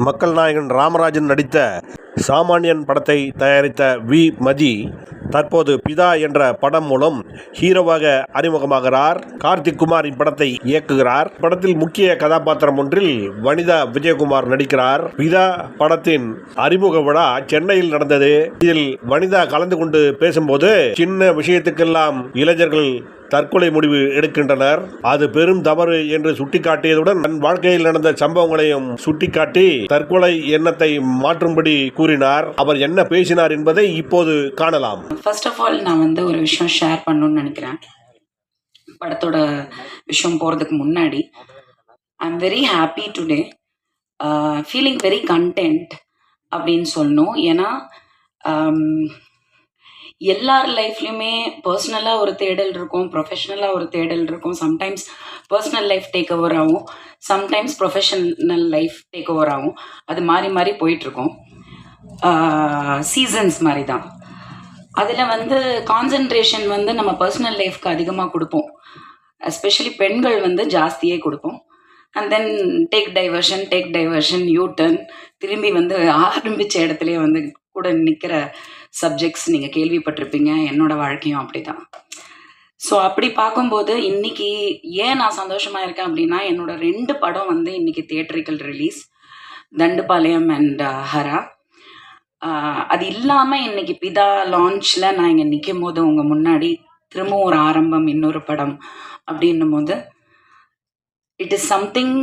மக்கள் நாயகன் ராமராஜன் நடித்த சாமானியன் படத்தை தயாரித்த வி. மதி தற்போது பிதா என்ற படம் மூலம் ஹீரோவாக அறிமுகமாகிறார். கார்த்திக் குமார் இப்படத்தை இயக்குகிறார். படத்தில் முக்கிய கதாபாத்திரம் ஒன்றில் வனிதா விஜயகுமார் நடிக்கிறார். பிதா படத்தின் அறிமுக விழா சென்னையில் நடந்தது. இதில் வனிதா கலந்து கொண்டு பேசும்போது சின்ன விஷயத்துக்கெல்லாம் இளைஞர்கள் தற்கொலை முடிவு எடுக்கின்றனர், அது பெரும் தவறு என்று சுட்டிக்காட்டியதுடன் தன் வாழ்க்கையில் நடந்த சம்பவங்களையும் சுட்டிக்காட்டி தற்கொலை எண்ணத்தை மாற்றும்படி கூறினார். அவர் என்ன பேசினார் என்பதை இப்போது காணலாம். ஃபர்ஸ்ட் ஆஃப் ஆல் நான் ஒரு விஷயம் ஷேர் பண்ணணும்னு நினைக்கிறேன். படத்தோட விஷயம் போகிறதுக்கு முன்னாடி I am very happy today, feeling very content அப்படின்னு சொல்லணும். ஏன்னா எல்லார் லைஃப்லையுமே பர்சனலாக ஒரு தேடல் இருக்கும், ப்ரொஃபஷ்னலாக ஒரு தேடல் இருக்கும். Sometimes personal life take over ஆகும், sometimes professional life take over ஆகும். அது மாறி மாறி போயிட்டுருக்கோம், சீசன்ஸ் மாதிரி தான். அதில் கான்சன்ட்ரேஷன் நம்ம பர்சனல் லைஃப்க்கு அதிகமாக கொடுப்போம். எஸ்பெஷலி பெண்கள் ஜாஸ்தியே கொடுப்போம். And then take diversion you turn, திரும்பி ஆரம்பித்த இடத்துலேயே கூட நிற்கிற சப்ஜெக்ட்ஸ் நீங்கள் கேள்விப்பட்டிருப்பீங்க. என்னோட வாழ்க்கையும் அப்படி தான். ஸோ அப்படி பார்க்கும்போது இன்னைக்கு ஏன் நான் சந்தோஷமாக இருக்கேன் அப்படின்னா, என்னோட 2 படம் இன்னைக்கு theatrical release, Thandupalayam and Hara. அது இல்லாமல் இன்னைக்கு பிதா லான்ச்சில் நான் இங்கே நிற்கும் போது உங்கள் முன்னாடி திரும்பவும் ஒரு ஆரம்பம், இன்னொரு படம் அப்படின்னும் போது இட் இஸ் சம்திங்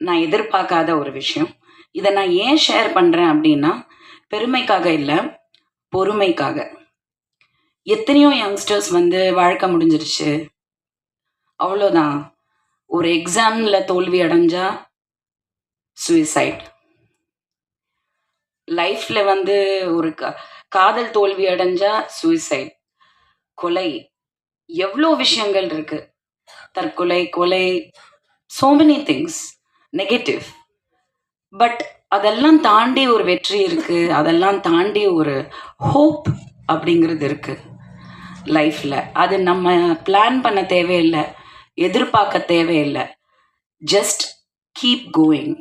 நான் எதிர்பார்க்காத ஒரு விஷயம். இதை நான் ஏன் ஷேர் பண்ணுறேன் அப்படின்னா, பெருமைக்காக இல்லை, பொறுமைக்காக. எத்தனையோ யங்ஸ்டர்ஸ் வாழ்க்கை முடிஞ்சிருச்சு, அவ்வளோதான், ஒரு எக்ஸாமில் தோல்வி அடைஞ்சா சூசைட், லைஃப்பில் ஒரு காதல் தோல்வி அடைஞ்சா சூசைட், கொலை, எவ்வளோ விஷயங்கள் இருக்கு, தற்கொலை, கொலை, so many things negative. But அதெல்லாம் தாண்டி ஒரு வெற்றி இருக்கு, அதெல்லாம் தாண்டி ஒரு ஹோப் அப்படிங்கிறது இருக்கு லைஃப்பில். அது நம்ம பிளான் பண்ண தேவையில்லை, எதிர்பார்க்க தேவையில்லை, ஜஸ்ட் கீப் கோயிங்.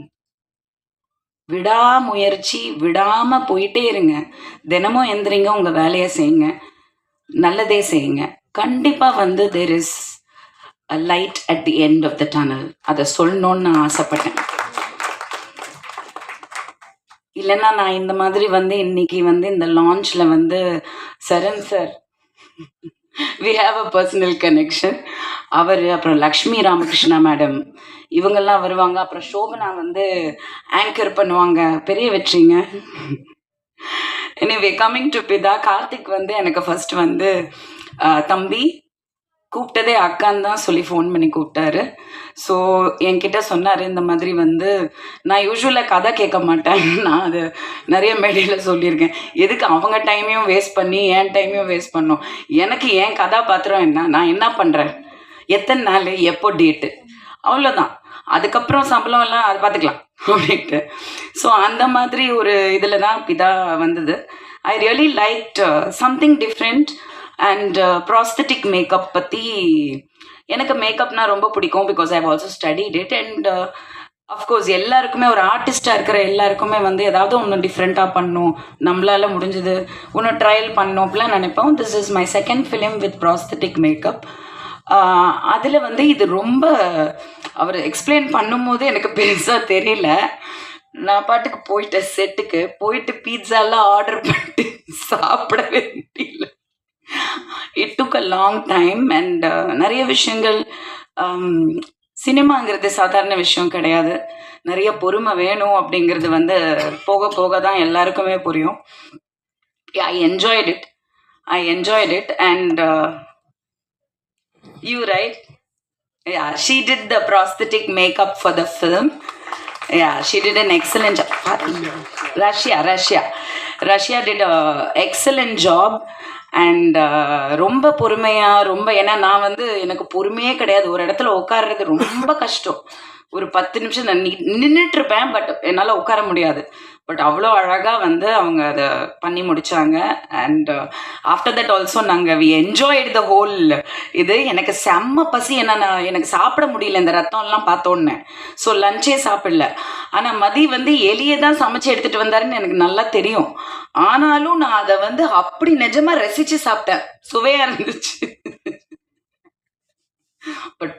விடாமுயற்சி, விடாமல் போயிட்டே இருங்க. தினமும் எந்திரிங்க, உங்கள் வேலையை செய்யுங்க, நல்லதே செய்யுங்க. கண்டிப்பாக there is a light at the end of the tunnel. அதை சொல்லணும்னு நான் ஆசைப்பட்டேன். இல்லைன்னா நான் இந்த மாதிரி இன்னைக்கு இந்த லான்ச்சில் Charan sir, we have a personal connection. அவர், அப்புறம் லக்ஷ்மி ராமகிருஷ்ணா மேடம், இவங்கெல்லாம் வருவாங்க. அப்புறம் சோபனா ஆங்கர் பண்ணுவாங்க. பெரிய வெற்றிங்க. எனிவே, கம்மிங் டு பிதா, கார்த்திக் எனக்கு ஃபர்ஸ்ட் தம்பி கூப்பிட்டதே அக்கான்னு தான் சொல்லி ஃபோன் பண்ணி கூப்பிட்டாரு. ஸோ என்கிட்ட சொன்னார், இந்த மாதிரி நான் யூஸ்வலாக கதை கேட்க மாட்டேன், நான் அது நிறைய மேடையில் சொல்லியிருக்கேன், எதுக்கு அவங்க டைமையும் வேஸ்ட் பண்ணி என் டைமையும் வேஸ்ட் பண்ணோம், எனக்கு என் கதாபாத்திரம் என்ன, நான் என்ன பண்ணுறேன், எத்தனை நாள், எப்போ டேட்டு, அவ்வளோதான், அதுக்கப்புறம் சம்பளம் எல்லாம் அது பார்த்துக்கலாம் அப்படின்ட்டு. ஸோ அந்த மாதிரி ஒரு இதில் தான் பிதா வந்தது. I really like something different. And prosthetic makeup பற்றி, எனக்கு மேக்கப்னா ரொம்ப பிடிக்கும், because I have also studied it. And of course எல்லாருக்குமே, ஒரு ஆர்டிஸ்டாக இருக்கிற எல்லாருக்குமே ஏதாவது ஒன்று டிஃப்ரெண்ட்டாக பண்ணணும், நம்மளால் முடிஞ்சது ஒன்று ட்ரையல் பண்ணணும் அப்படிலாம் நினைப்போம். This is my second film with prosthetic makeup. அதில் இது ரொம்ப அவர் எக்ஸ்பிளைன் பண்ணும்போது எனக்கு பெருசாக தெரியல. நான் பாட்டுக்கு போயிட்டேன், செட்டுக்கு போயிட்டு பீட்சாலாம் ஆர்டர் பண்ணிட்டு சாப்பிட வேண்டியில்லை. It took a long time. And நிறைய விஷயங்கள், சினிமாங்கிறது சாதாரண விஷயம் கிடையாது, நிறைய பொறுமை வேணும் அப்படிங்கிறது போக போக தான் எல்லாருக்குமே புரியும். I enjoyed it. And you right, yeah, she did the prosthetic makeup for the film. Yeah, she did an excellent job. Russia did a excellent job. And ரொம்ப பொறுமையாக, ரொம்ப, ஏன்னா நான் எனக்கு பொறுமையே கிடையாது. ஒரு இடத்துல உட்கார்றது ரொம்ப கஷ்டம். ஒரு 10 நிமிஷம் நான் நின்றுட்டுருப்பேன், பட் என்னால் உட்கார முடியாது. பட் அவ்வளோ அழகாக வந்து அவங்க அதை பண்ணி முடித்தாங்க. அண்ட் ஆஃப்டர் தட் ஆல்சோ நாங்கள் வி என்ஜாய்டு த ஹோல் இது. எனக்கு செம்ம பசி, எனக்கு சாப்பிட முடியல இந்த ரத்தம்லாம் பார்த்தோன்னே. ஸோ லஞ்சே சாப்பிடல. ஆனால் மதி வந்து எலியை தான் சமைச்சு எடுத்துகிட்டு வந்தாருன்னு எனக்கு நல்லா தெரியும். ஆனாலும் நான் அதை வந்து அப்படி நிஜமாக ரசித்து சாப்பிட்டேன். சுவையாக இருந்துச்சு. பட்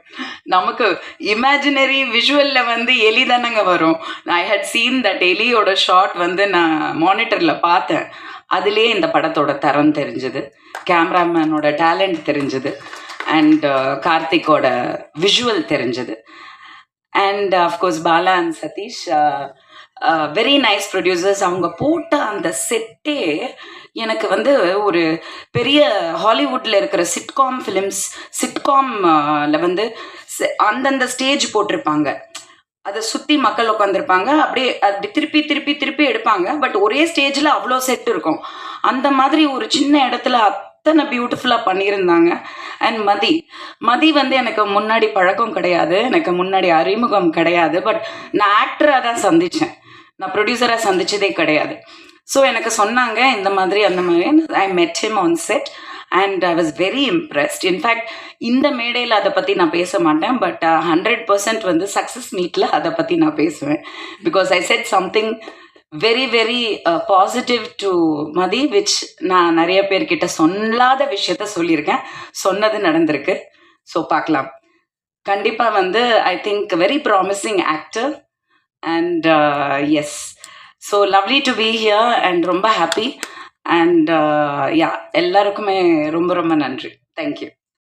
நமக்கு இமேஜினரி விஷுவல்ல வந்து எலி தானங்க வரும். ஐ ஹட் சீன் தட் எலியோட ஷாட் வந்து நான் மானிட்டர்ல பார்த்தேன். அதுலேயே இந்த படத்தோட தரம் தெரிஞ்சுது, கேமராமேனோட டேலண்ட் தெரிஞ்சுது, அண்ட் கார்த்திக்கோட விஷுவல் தெரிஞ்சுது. And of course Bala and Sathish very nice producers. அவங்க போட்ட அந்த செட்டே எனக்கு வந்து ஒரு பெரிய ஹாலிவுட்டில் இருக்கிற சிட்காம் ஃபிலிம்ஸ், சிட்காமில் வந்து அந்தந்த ஸ்டேஜ் போட்டிருப்பாங்க, அதை சுற்றி மக்கள் உட்காந்துருப்பாங்க, அப்படியே அப்படி திருப்பி திருப்பி திருப்பி எடுப்பாங்க. பட் ஒரே ஸ்டேஜில் அவ்வளோ செட் இருக்கும். அந்த மாதிரி ஒரு சின்ன இடத்துல அத்தனை பியூட்டிஃபுல்லாக பண்ணியிருந்தாங்க. அண்ட் மதி வந்து எனக்கு முன்னாடி பழக்கம் கிடையாது, எனக்கு முன்னாடி அறிமுகம் கிடையாது. பட் நான் ஆக்டராக தான் சந்தித்தேன், நான் ப்ரொடியூசராக சந்தித்ததே கிடையாது. ஸோ எனக்கு சொன்னாங்க இந்த மாதிரி அந்த மாதிரி. I met him on set and I was very impressed. In fact இந்த மேடையில் அதை பற்றி நான் பேச மாட்டேன், பட் 100% வந்து சக்ஸஸ் மீட்டில் அதை பற்றி நான் பேசுவேன். Because I set something very very positive to Mathi, which நான் நிறைய பேர்கிட்ட சொல்லாத விஷயத்த சொல்லியிருக்கேன், சொன்னது நடந்திருக்கு. ஸோ பார்க்கலாம். கண்டிப்பாக வந்து I think very promising actor. And yes, so lovely to be here and ரொம்ப ஹாப்பி. அண்ட் யா, எல்லாருக்குமே ரொம்ப ரொம்ப நன்றி. தேங்க்யூ.